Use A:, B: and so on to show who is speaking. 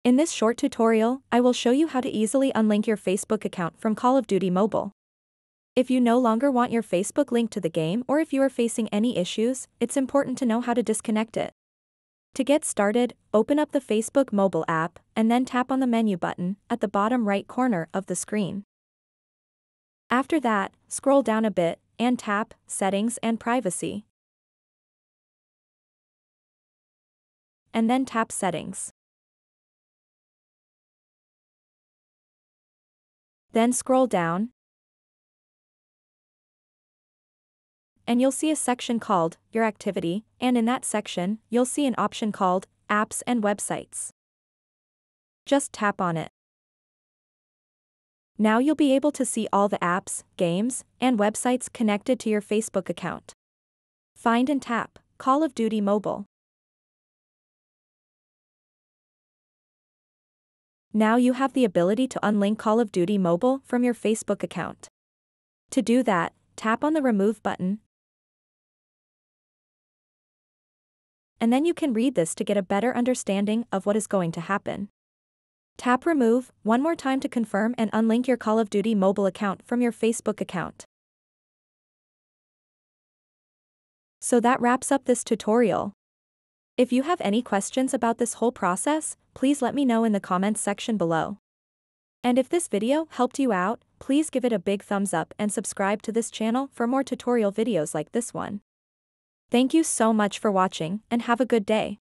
A: In this short tutorial, I will show you how to easily unlink your Facebook account from Call of Duty Mobile. If you no longer want your Facebook linked to the game or if you are facing any issues, it's important to know how to disconnect it. To get started, open up the Facebook mobile app and then tap on the menu button at the bottom right corner of the screen. After that, scroll down a bit and tap Settings and Privacy. And then tap Settings. Then scroll down, and you'll see a section called Your Activity, and in that section, you'll see an option called Apps and Websites. Just tap on it. Now you'll be able to see all the apps, games, and websites connected to your Facebook account. Find and tap Call of Duty Mobile. Now you have the ability to unlink Call of Duty Mobile from your Facebook account. To do that, tap on the Remove button. And then you can read this to get a better understanding of what is going to happen. Tap Remove one more time to confirm and unlink your Call of Duty Mobile account from your Facebook account. So that wraps up this tutorial. If you have any questions about this whole process, please let me know in the comments section below. And if this video helped you out, please give it a big thumbs up and subscribe to this channel for more tutorial videos like this one. Thank you so much for watching and have a good day.